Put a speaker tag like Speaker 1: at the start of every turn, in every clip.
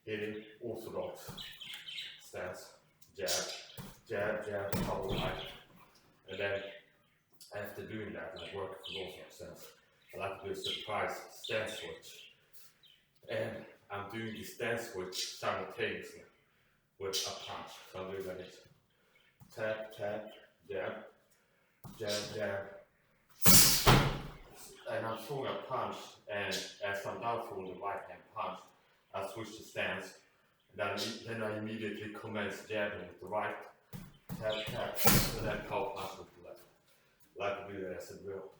Speaker 1: hitting orthodox stance, jab, jab, jab, power right. And then after doing that, like working for orthodox stance, I like to do a surprise stance switch. And I'm doing the stance switch simultaneously with a punch. So I'm doing like this. Tap, tap, jab, jab, jab. And I'm throwing a punch, and as I'm down throwing the right hand punch, I switch the stance. Then I immediately commence jabbing with the right, tap, tap, and then power punch with the left. I like to do that as a drill.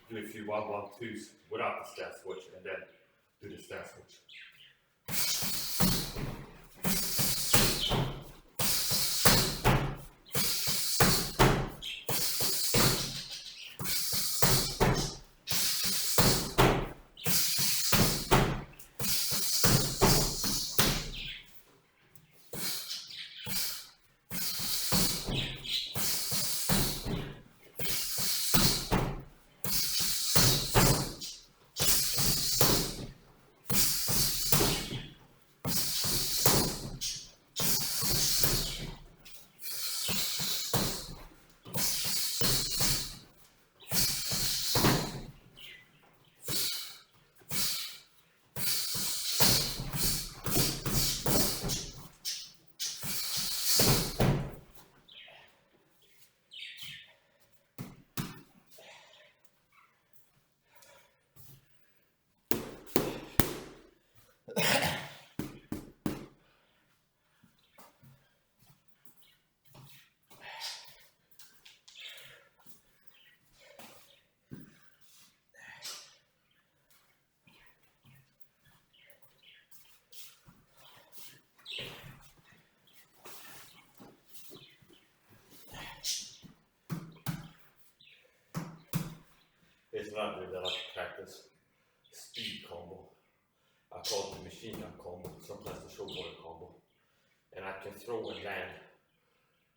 Speaker 1: Do a few 1-1-2s without the stance switch, and then do the stance switch. Here's another that I like to practice. Speed combo. I call it the machine gun combo, sometimes the showboater combo. And I can throw and land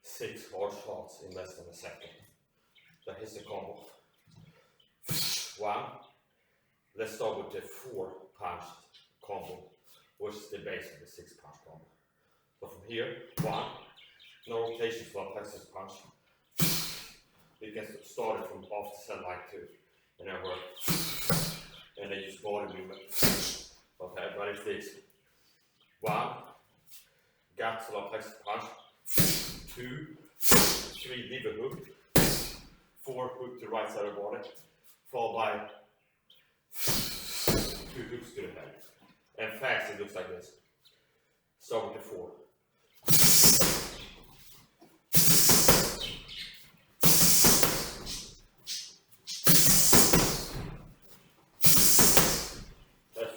Speaker 1: 6 hard shots in less than a second. So here's the combo. 1. Let's start with the 4 punch combo, which is the base of the 6 punch combo. So from here, 1, no rotation for a plexus punch. You can start it from off the center like 2. And then work, and then use body movement. Okay, but it's this. 1, gap to the plexus punch. 2, 3, lever hook. 4, hook to the right side of the body. Followed by 2 hooks to the head. And fast, it looks like this. Start with the 4.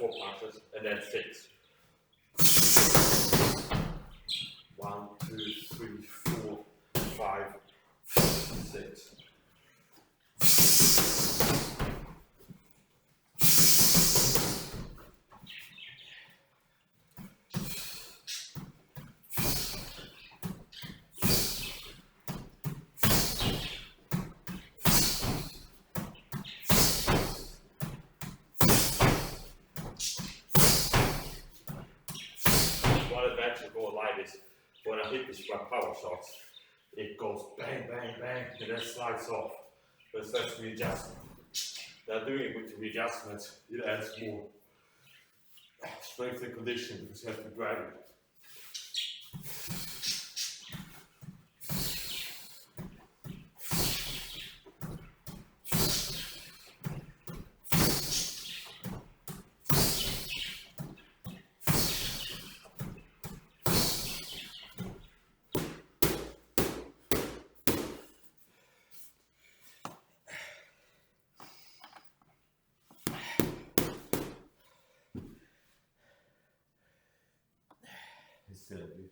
Speaker 1: Punches, and then 6. 1, 2, 3, 4, 5, 6. One advantage of going live is when I hit this with my power shots, it goes bang, bang, bang, and then slides off. But that's readjustment. Now doing it with the readjustment, it adds more strength and conditioning because you have to drag it. Silly.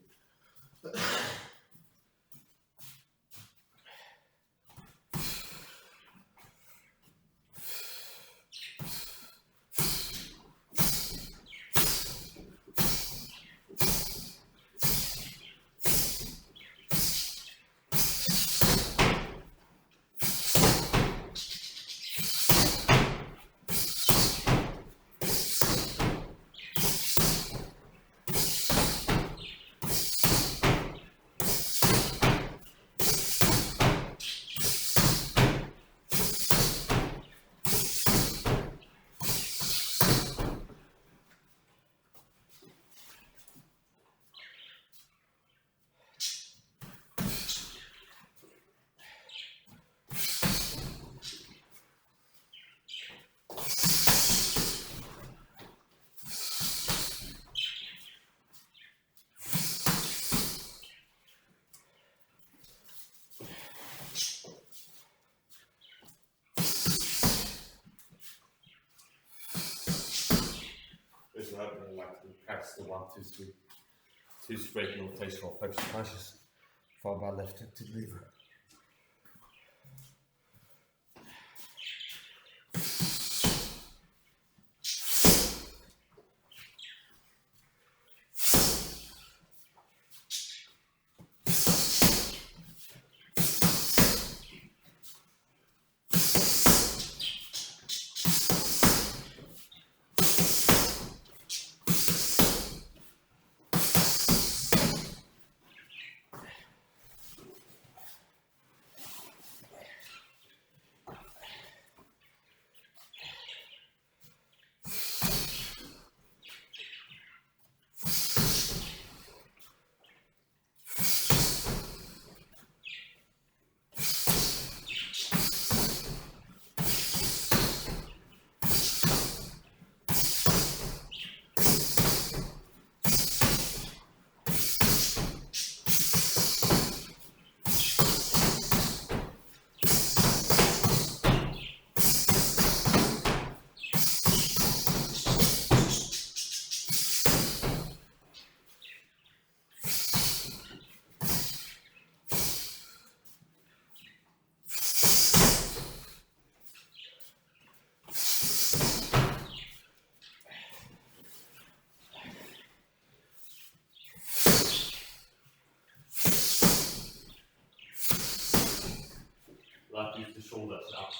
Speaker 1: the 1, 2, 3. 2 straight rotational flexion punches. Far by left to lever. Like use the shoulders up.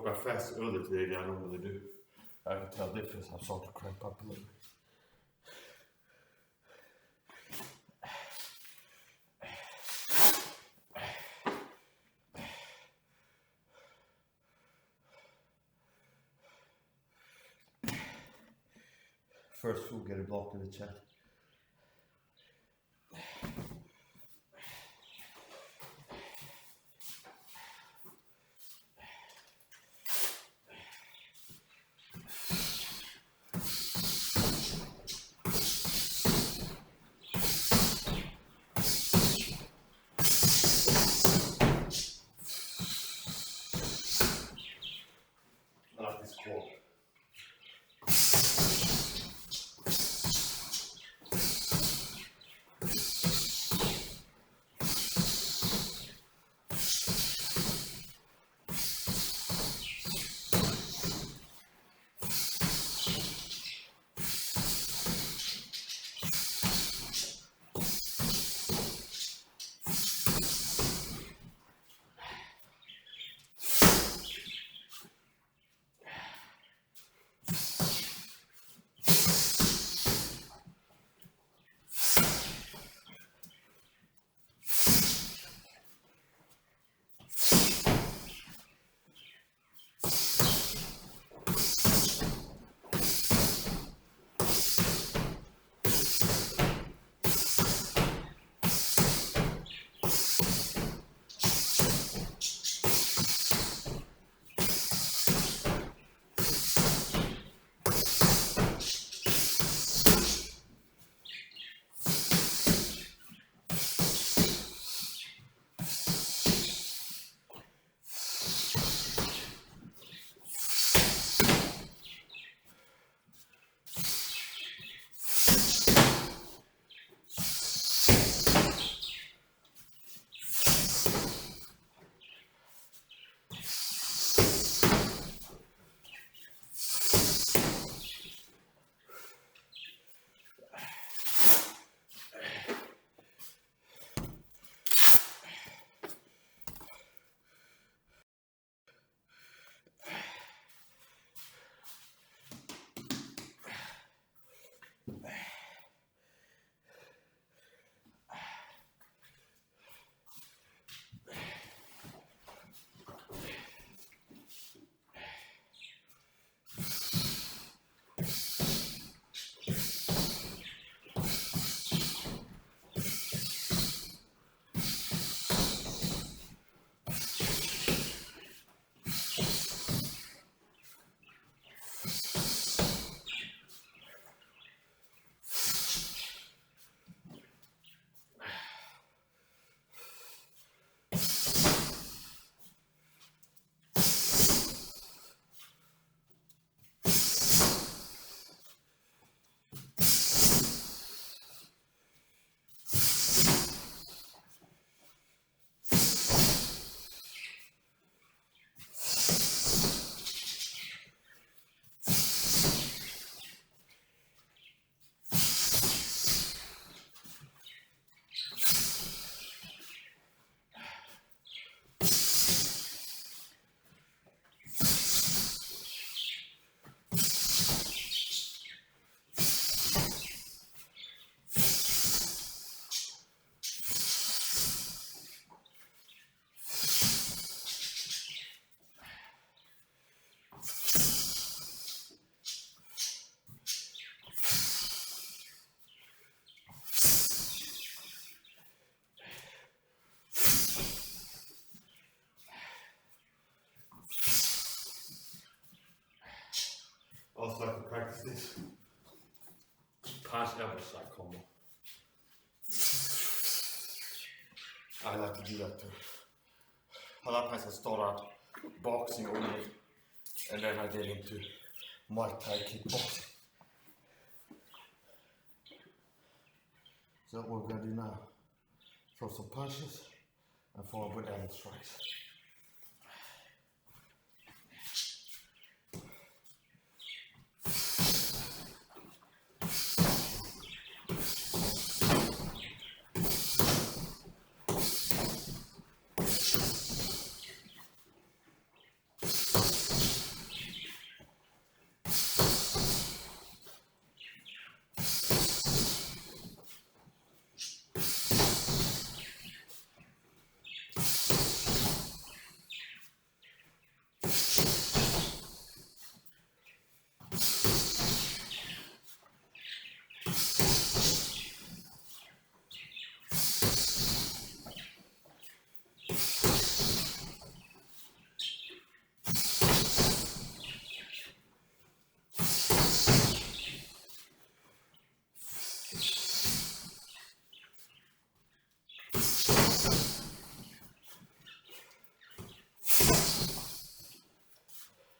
Speaker 1: walked my fast earlier today than I normally do. I can tell the difference. I'm starting to cramp up a little bit. First, we'll get it blocked in the chat. I like this quote. Also like to practice this punch elbow side combo. I like to do that too. A lot of times I start out boxing only and then I get into Muay Thai kickboxing. So what we're gonna do now, throw some punches and follow with elbow strikes.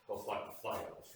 Speaker 1: Almost like the fly almost.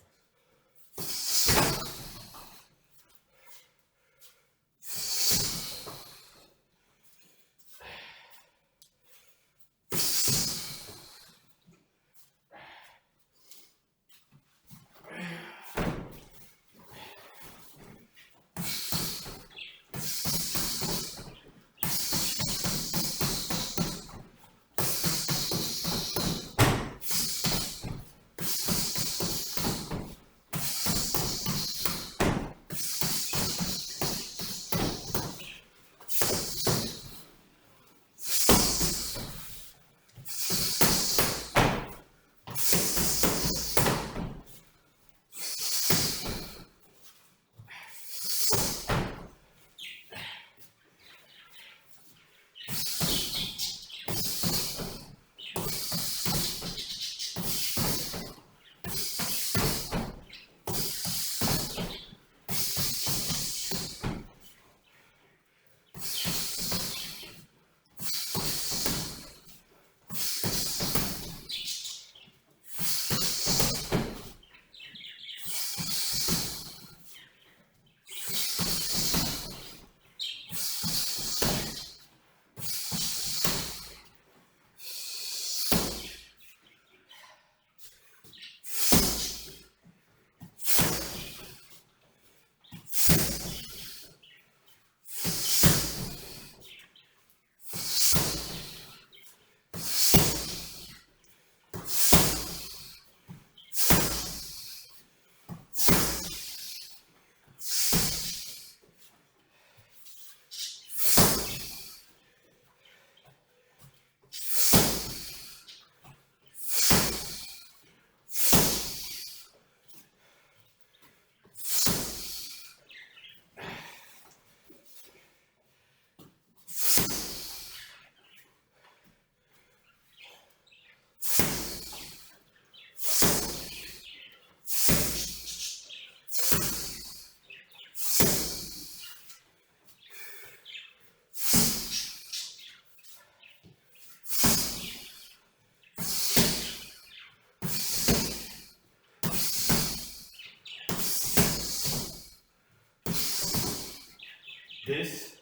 Speaker 1: This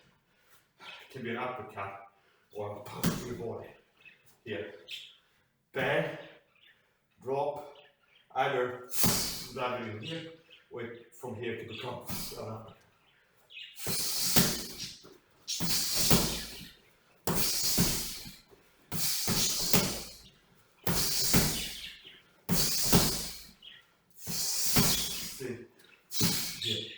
Speaker 1: can be an uppercut or a punch to the body. Here. Bang, drop, either driving in here or from here to become an uppercut. Here.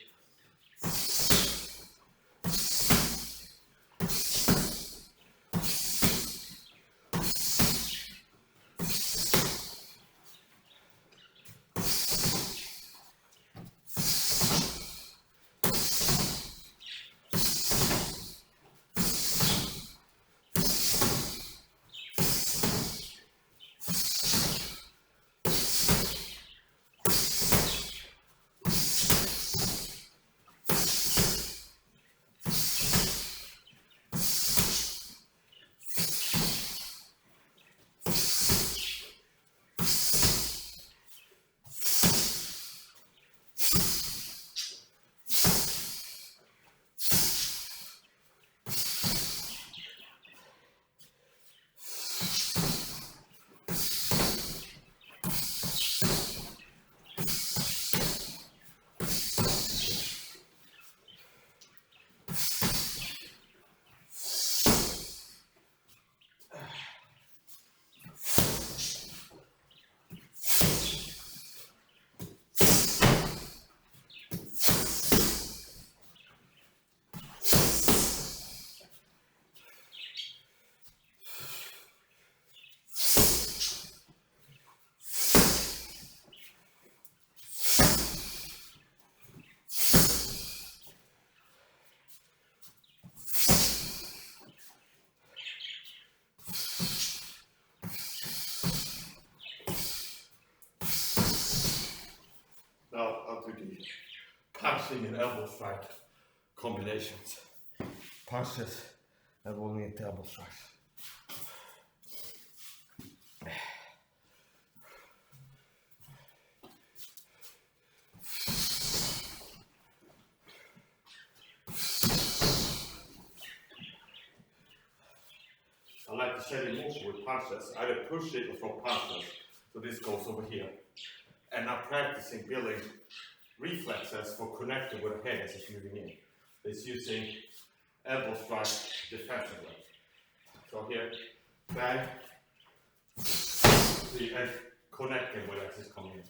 Speaker 1: punching and elbow strike combinations. Punches and rolling into elbow strikes. I like to set it more with punches, either push it or throw punches. So this goes over here. And I'm practicing building reflexes for connecting with the head as it's moving in. It's using elbow strike defensively. So here, bang, so you can connect it with as it's coming in.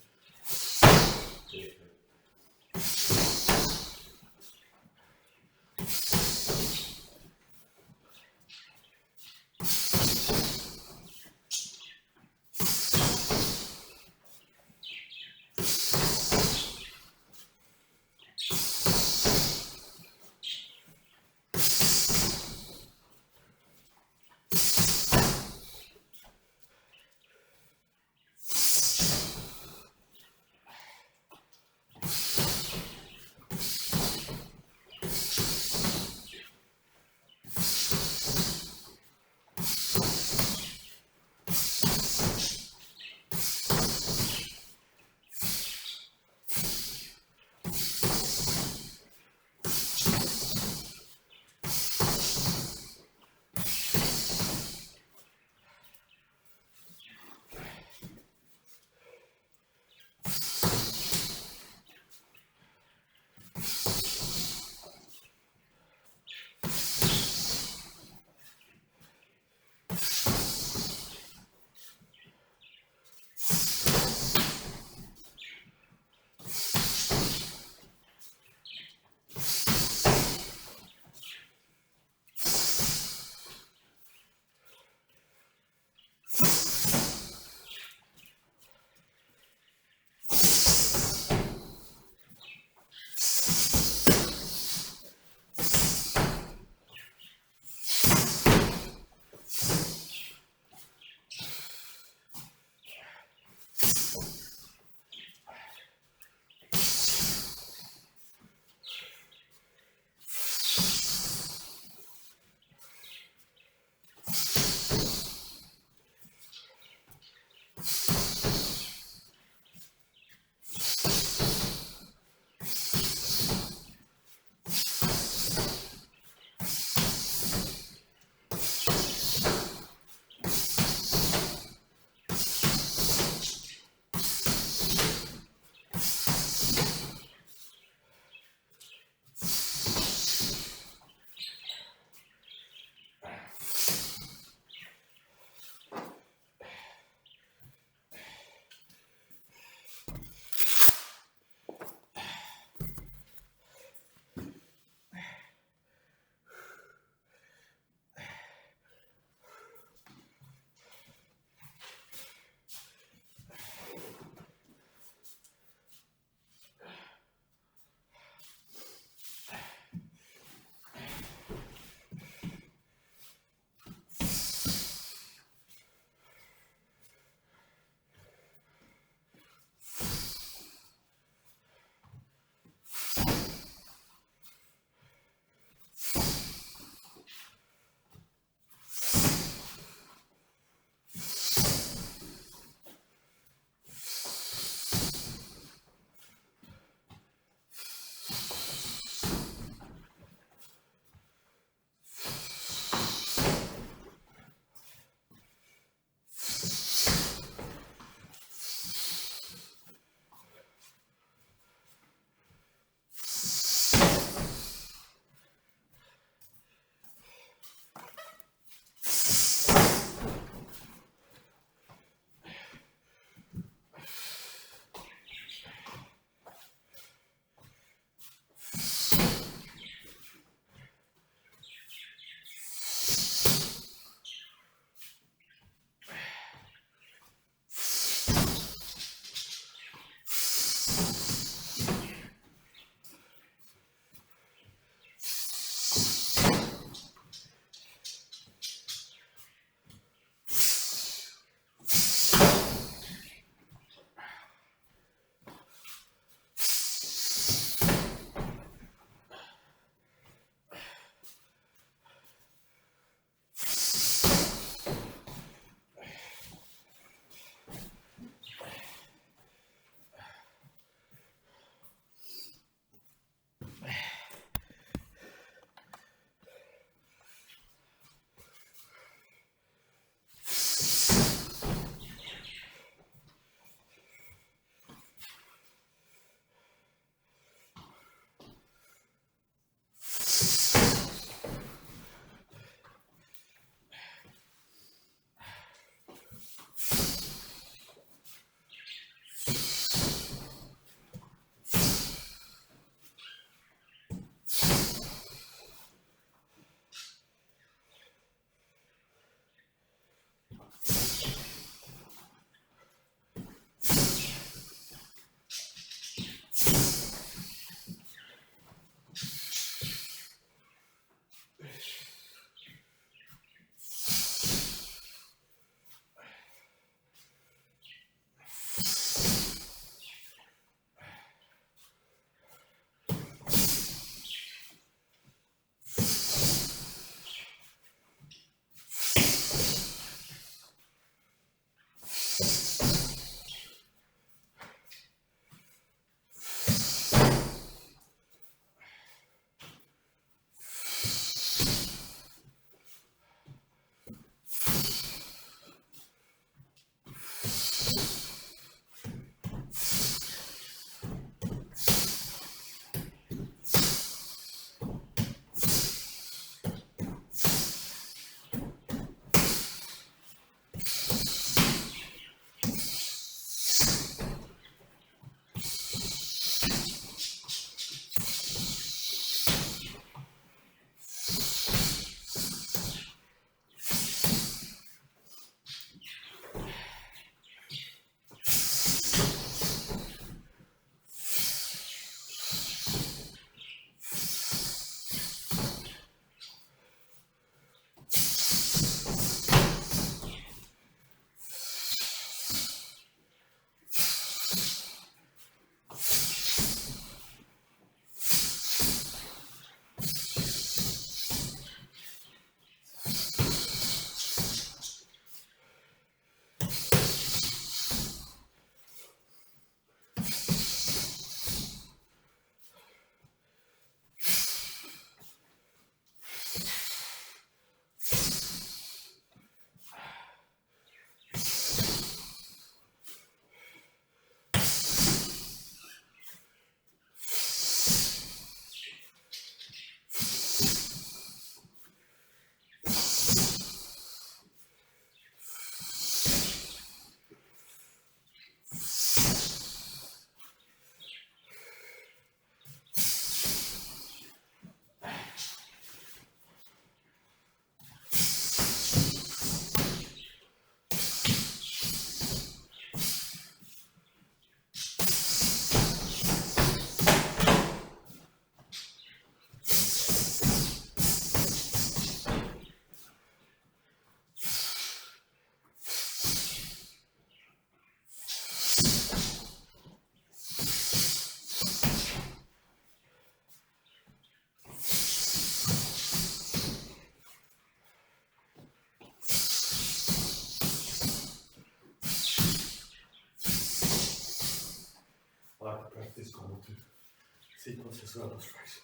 Speaker 1: as elbow strikes.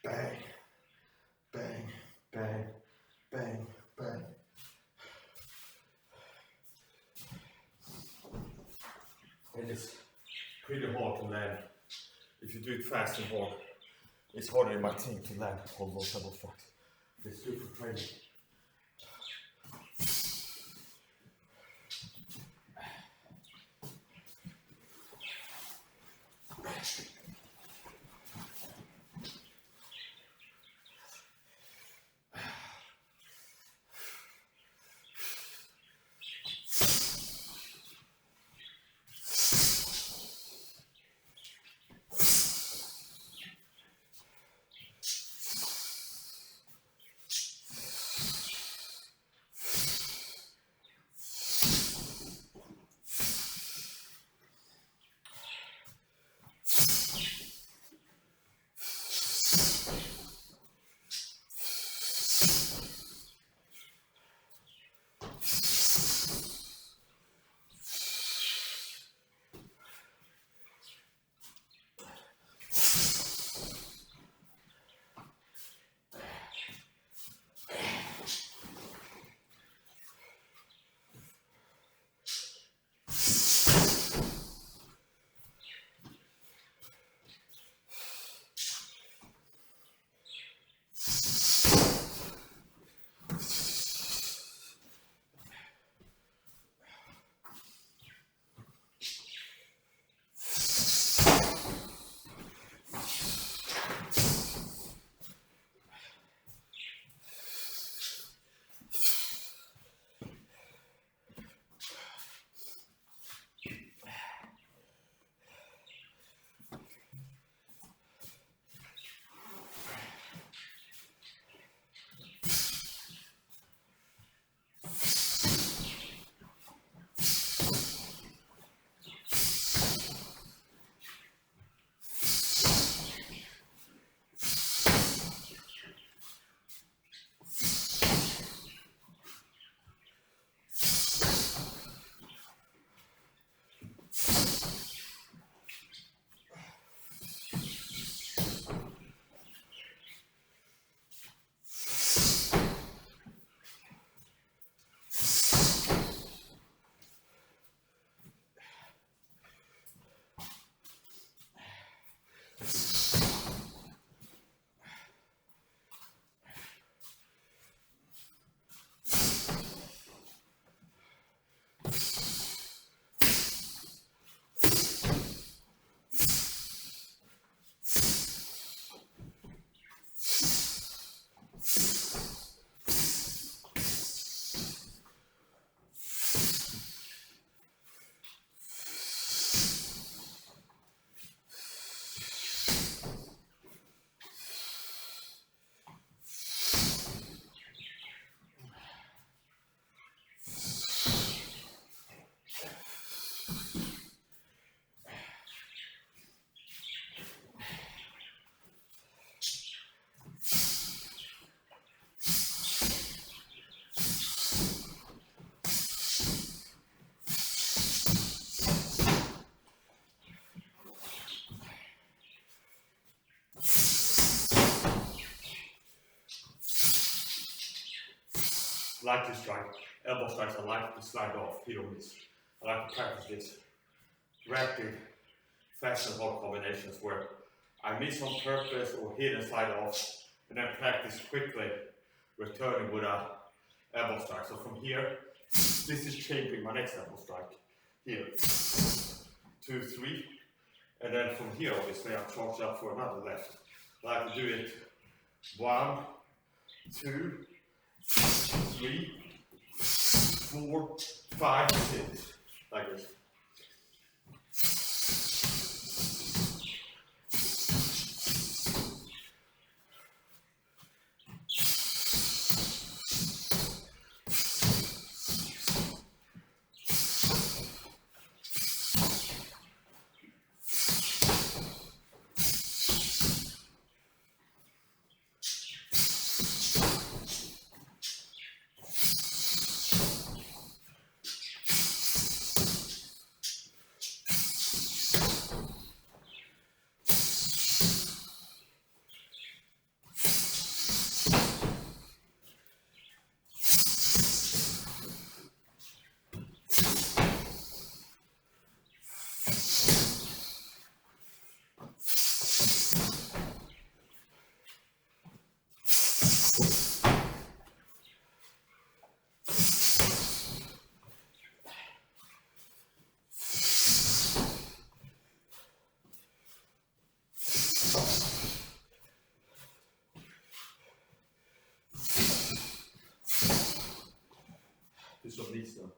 Speaker 1: Bang, bang, bang, bang, bang. And it's pretty hard to land. If you do it fast and hard, it's harder in my team to land all those elbow strikes. It's good for training. Like to strike, elbow strikes, I like to slide off, hit or miss. I like to practice this rapid, fast and hard combinations where I miss on purpose or hit and slide off, and then practice quickly returning with a elbow strike. So from here, this is changing my next elbow strike. Here, 2, 3, and then from here obviously I'll charge up for another left. I like to do it 1, 2, 3, 4, 5, 6, like this. some of these now.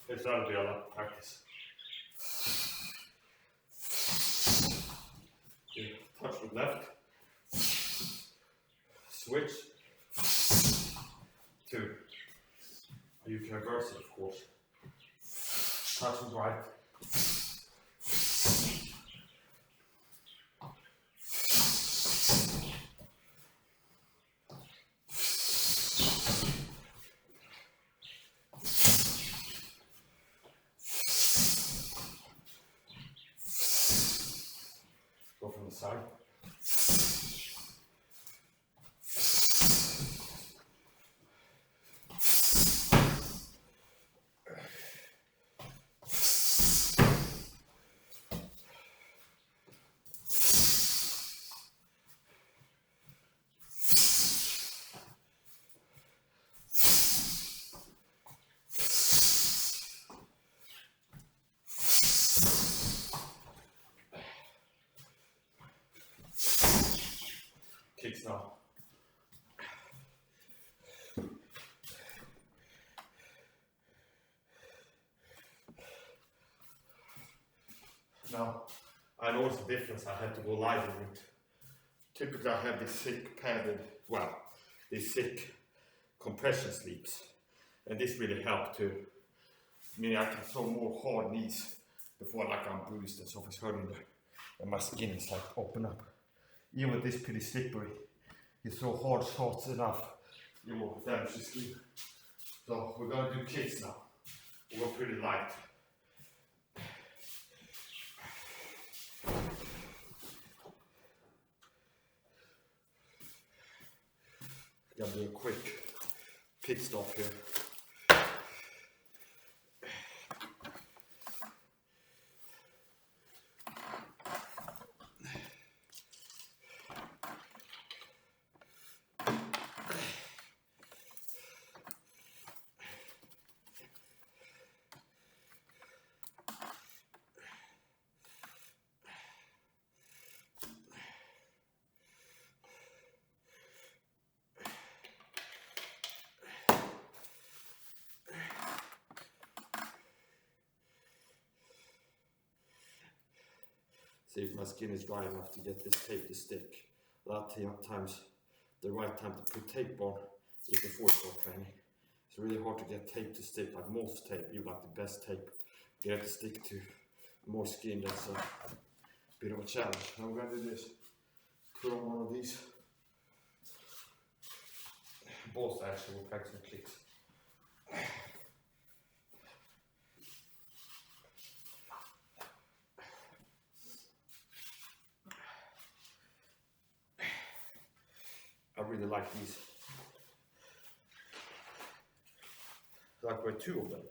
Speaker 1: It's not a lot of practice. You touch with left, switch, 2. You can reverse it, of course. Touch with right. Go from the side. Kicks now. Now, I noticed the difference. I had to go lighter with. Typically, I have these thick padded, these thick compression sleeves, and this really helped to. I mean, I can throw more hard knees before I'm bruised and so it's hurting and my skin is open up. Even with this pretty slippery, you throw hard shots enough, you will damage the skin. So we're gonna do kicks now. We'll go pretty light. Gotta do a quick pit stop here. See if my skin is dry enough to get this tape to stick. A lot of times, the right time to put tape on is before sport training. It's really hard to get tape to stick. Like most tape, you like the best tape. Get it to stick to more skin. That's a bit of a challenge. Now we're gonna do this. Put on one of these. Both actually will practice some kicks. I really like these. I like wear 2 of them.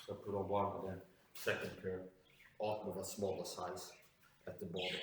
Speaker 1: So I put on one and then second pair out of a smaller size at the bottom.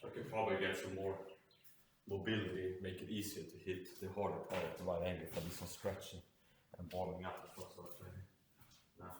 Speaker 1: I could probably get some more mobility, make it easier to hit the harder part at the right angle, but some stretching and bottoming up before I start training. Now.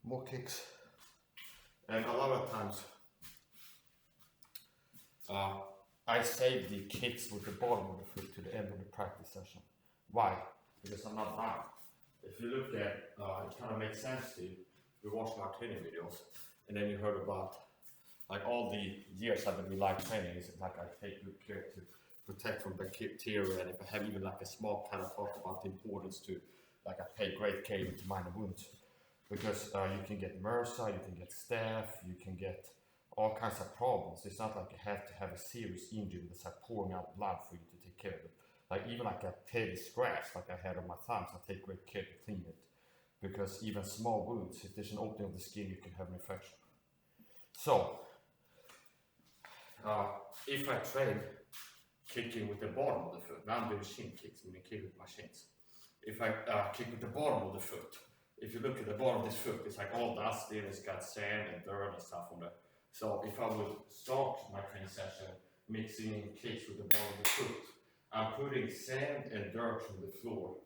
Speaker 1: more kicks. And a lot of times I save the kicks with the bottom of the foot to the end of the practice session. Why? Because I'm not done. If you look at, it kind of makes sense to you. You watch my training videos, and then you heard about like all the years I've been doing live training. Is like I take good care to protect from bacteria, and if I have even like a small kind of talk about the importance to, like I pay great care into minor wounds, because you can get MRSA, you can get staph, you can get all kinds of problems. It's not like you have to have a serious injury that's like pouring out blood for you to take care of it. Like even like a petty scratch like I had on my thumbs, I take great care to clean it. Because even small wounds, if there's an opening of the skin, you can have an infection. So, if I train kicking with the bottom of the foot, now I'm doing shin kicks, meaning kick with my shins. If I kick with the bottom of the foot, if you look at the bottom of this foot, it's like all dusty and it's got sand and dirt and stuff on there. So if I would start my training session mixing in kicks with the bottom of the foot, I'm putting sand and dirt from the floor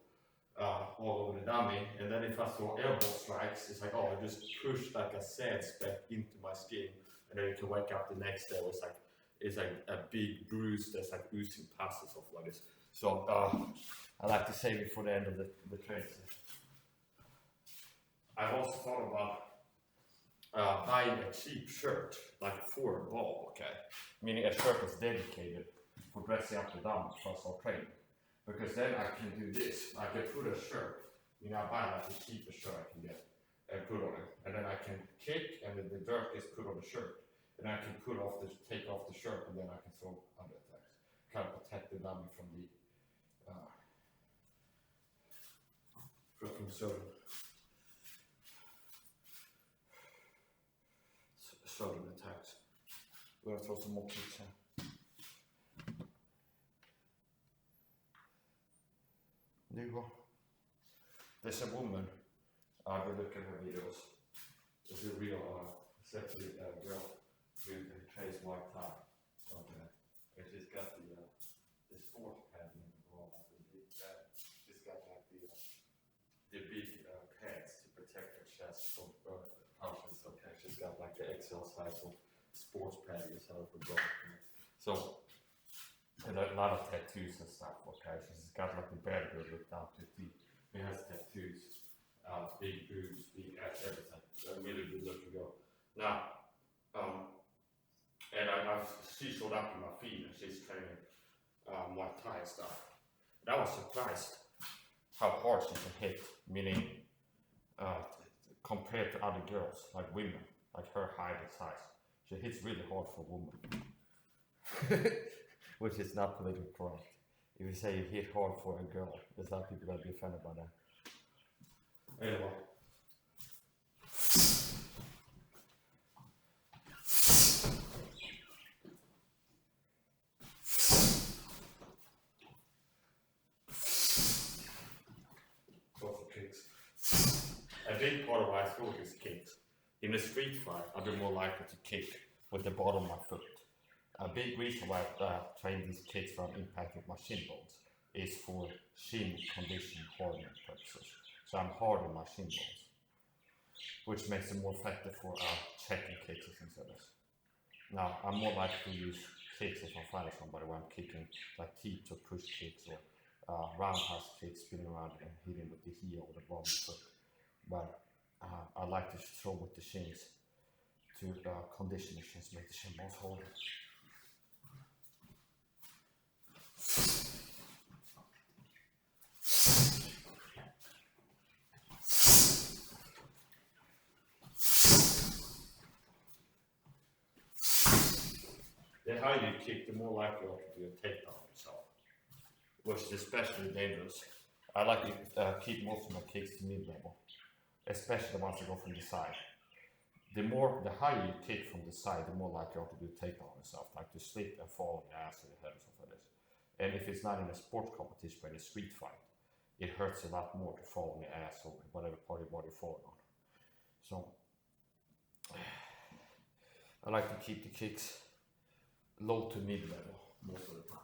Speaker 1: all over the dummy, and then if I throw elbow strikes, it's like, oh, I just push like a sand speck into my skin, and then you can wake up the next day it's like a big bruise that's like oozing pus and stuff like this. So I like to save it for the end of the training session. I also thought about buying a cheap shirt, like for a ball, okay? Meaning a shirt that's dedicated for dressing up the dummy for our training. Because then I can do this. I can put a shirt, I buy like the cheapest shirt I can get and put on it. And then I can kick and then the dirt is put on the shirt. And I can take off the shirt and then I can throw other attacks. Kind of protect the dummy from the certain attacks. We're gonna throw some more kicks in. There's a woman, I will look at her videos. It's a real, sexy girl with a trace white tie. Okay. And she's got the sports padding on the big bag. She's got like the big pads to protect her chest from punches. Okay. She's got like the XL size of sports pad yourself for golf. So, and a lot of tattoos and stuff, okay? She's got like the bear girdle down to the feet. She has tattoos, big boobs, big ass, everything. A really good looking girl. Now, and she showed up in my feed and she's training Muay Thai and stuff. And I was surprised how hard she can hit, meaning compared to other girls, like women, like her height and size. She hits really hard for a woman. Which is not politically correct. If you say you hit hard for a girl, there's a lot of people that will be offended by that. Anyway. Go for kicks. A big part of why I throw is kicks. In a street fight, I'll be more likely to kick with the bottom of my foot. A big reason why I train these kicks from impacting my shin bones is for shin condition hardening purposes. So I'm hardening my shin bones, which makes it more effective for checking kicks and things like this. Now, I'm more likely to use kicks if I'm fighting somebody where I'm kicking like teeth or push kicks or roundhouse kicks, spinning around and hitting with the heel or the bottom of the foot. But I like to throw with the shins to condition the shins, make the shin bones hold. The higher you kick, the more likely you are to do a takedown on yourself, which is especially dangerous. I like to keep most of my kicks to mid-level, especially the ones that go from the side. The higher you kick from the side, the more likely you are to do a takedown on yourself, like to slip and fall on your ass or your head or something like this. And if it's not in a sports competition but in a street fight, it hurts a lot more to fall on your ass or whatever part of your body you're falling on. So I like to keep the kicks low to mid level most of the time.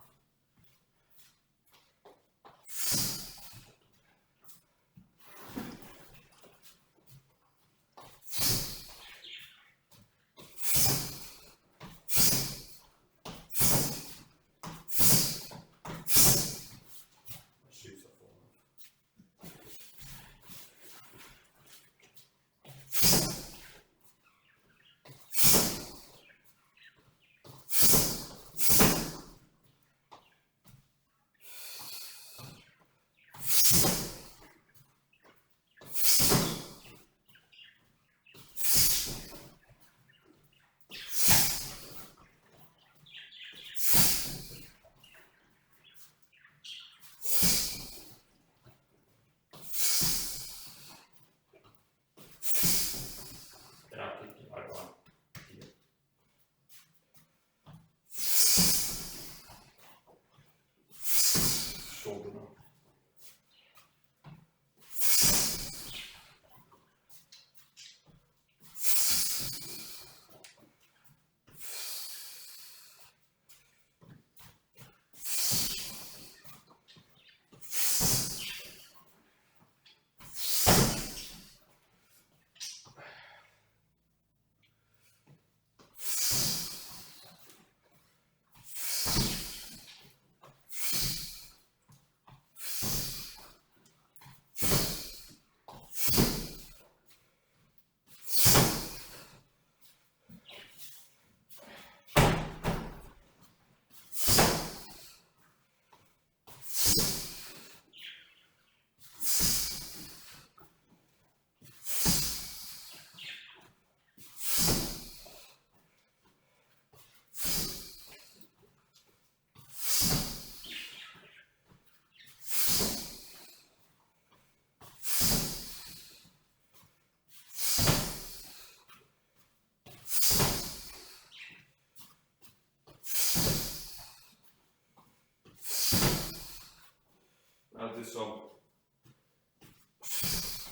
Speaker 1: do some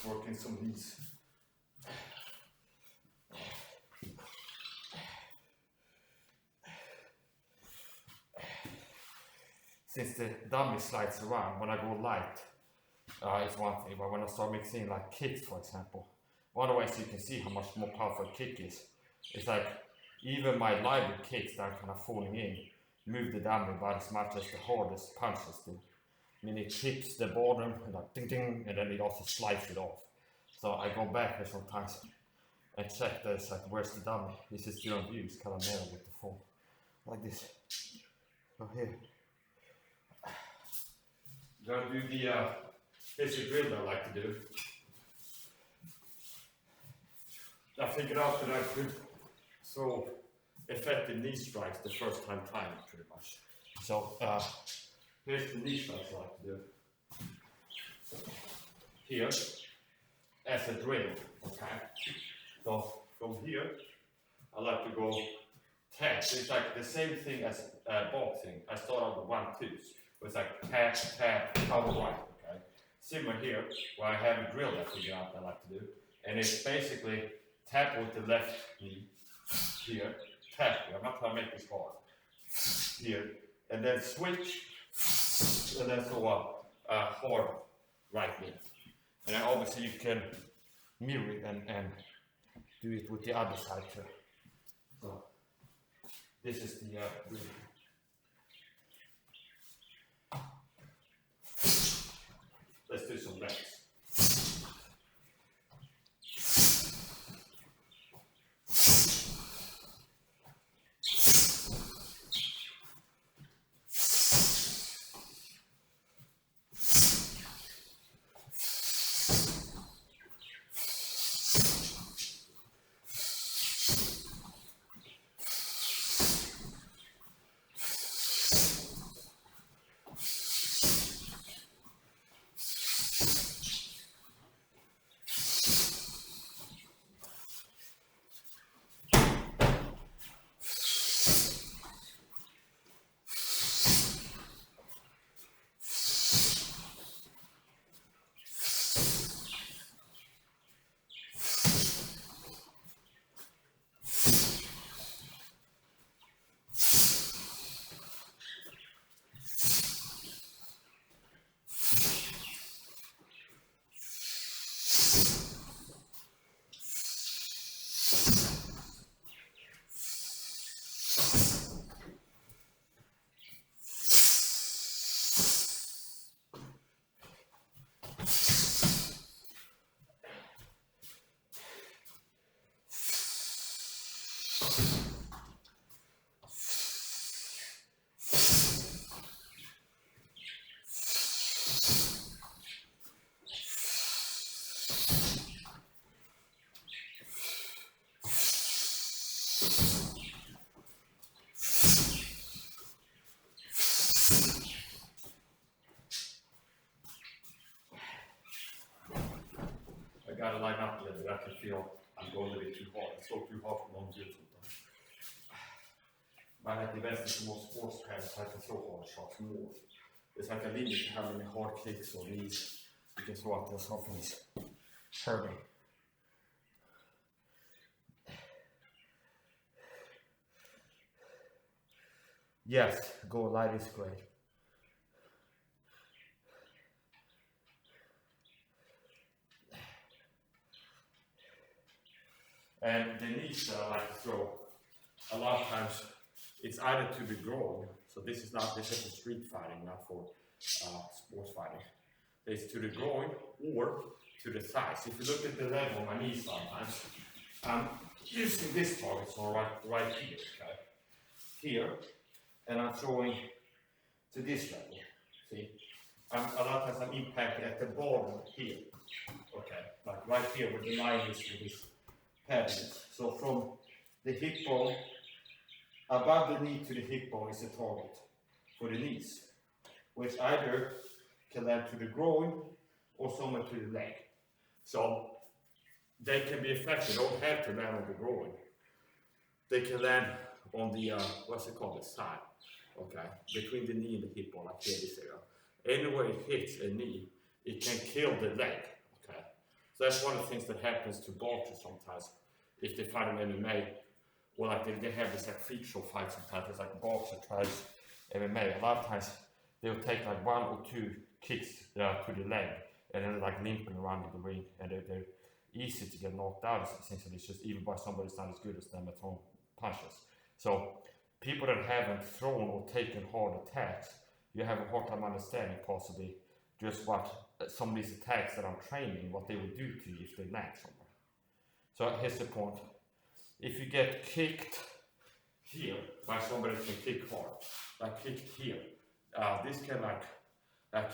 Speaker 1: working some knees. Since the dummy slides around, when I go light, it's one thing, but when I start mixing like kicks, for example, one of the ways you can see how much more powerful a kick is, it's like even my lighter kicks that are kind of falling in, move the dummy about as much as the hardest punches do. I mean, it hits the bottom, and like ding ding, and then it also slides it off. So I go back there sometimes and check that it's like, where's the dummy? Is it still on view? It's kind of narrow with the fall. Like this. So here. Gonna do the basic drill that I like to do. I figured out that I could throw effective knee strikes the first time trying it, pretty much. So here's the knee strikes I like to do. Here, as a drill, okay? So from here, I like to go tap. It's like the same thing as boxing. I start out with 1-2s. It's like tap, tap, cover right, okay? Similar here, where I have a drill that I figured out that I like to do. And it's basically tap with the left knee, here, tap here. I'm not trying to make this hard. Here, and then switch, and then so hard right knee. And then obviously you can mirror it and do it with the other side too. So, this is the drill. Let's do some legs. I gotta line up a little bit. I can feel I'm going a little bit too hard. It's so too hard for long drill sometimes. But at the best is the most sports pants, I can throw hard shots more. It's like a limit to how many hard kicks or knees you can throw out there. Something is hurting. Yes, go light is great. And the knees that I like to throw, a lot of times it's either to the groin, so this is for street fighting, not for sports fighting. It's to the groin or to the thighs. If you look at the level of my knees sometimes, I'm using this target, so right here, okay? Here, and I'm throwing to this level, see? A lot of times I'm impacting at the bottom here, okay? Like right here where the line is with this padding. So from the hip bone, above the knee to the hip bone is the target for the knees, which either can land to the groin or somewhere to the leg. So they can be effective. They don't have to land on the groin. They can land on the, what's it called, the side, okay, between the knee and the hip bone, like here, this area. anywhere it hits a knee, it can kill the leg. Okay, so that's one of the things that happens to boxers sometimes if they fight in MMA. Well, like they have this like freak show fight sometimes. It's like a boxer tries MMA. A lot of times they'll take like 1 or 2 kicks to the leg, and then they're like limping around in the ring, and they're easy to get knocked out. Essentially, it's just even by somebody that's not as good as them at throwing punches. So people that haven't thrown or taken hard attacks, you have a hard time understanding possibly just what some of these attacks that I'm training, what they would do to you if they land somewhere. So here's the point. If you get kicked here by somebody that can kick hard, like kicked here, this can like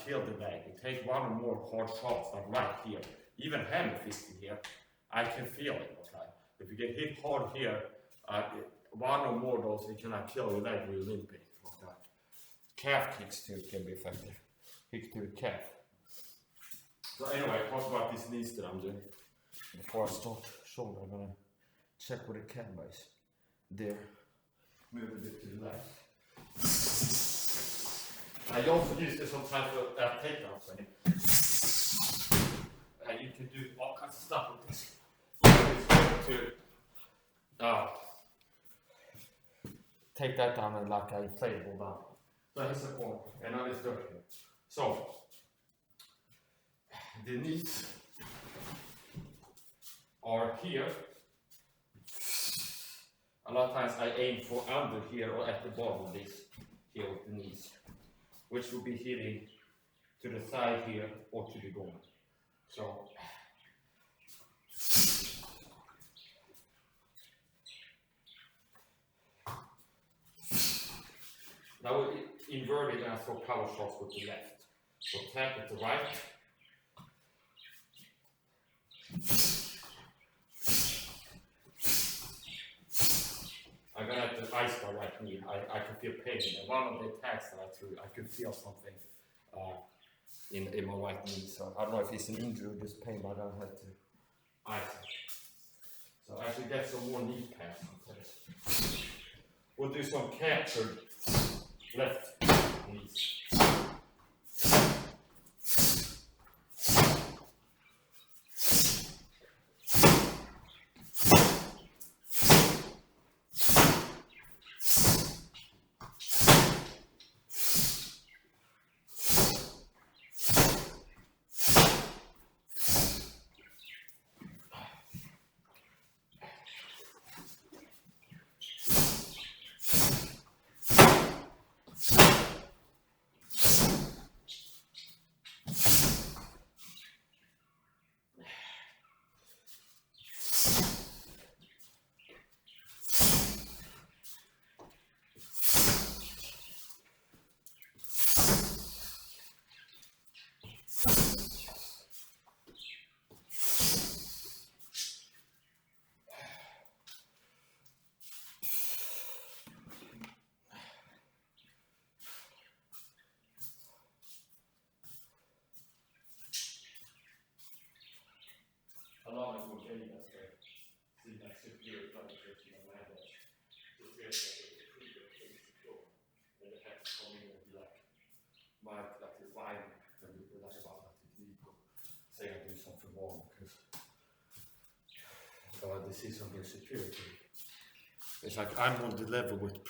Speaker 1: kill the leg. You take 1 or more hard shots, like right here, even hammer fisting here, I can feel it. Okay, if you get hit hard here, 1 or more of those, it can kill your leg when you're limping. Okay, calf kicks too can be effective. Kick to the calf. So anyway, talk about these knees that I'm doing. Before I start showing, I'm gonna check where the camera is. There. Move a bit to the left. I also use this sometimes for takedowns. You can do all kinds of stuff with this. To take that down and like an inflatable down. So here's the point, and now it's dirty. So the knees are here. A lot of times I aim for under here or at the bottom of this here with the knees, which will be hitting to the side here or to the groin. So now we invert it and throw power shots with the left. So tap with the right. I'm gonna have to ice my right knee. I can feel pain. And one of the attacks that I threw, I could feel something in my right knee. So I don't know if it's an injury or just pain, but I'm gonna have to ice it. So I should get some more knee pads on this. We'll do some captured left knees. Say I do something wrong because this is some insecurity. It's like I'm on the level with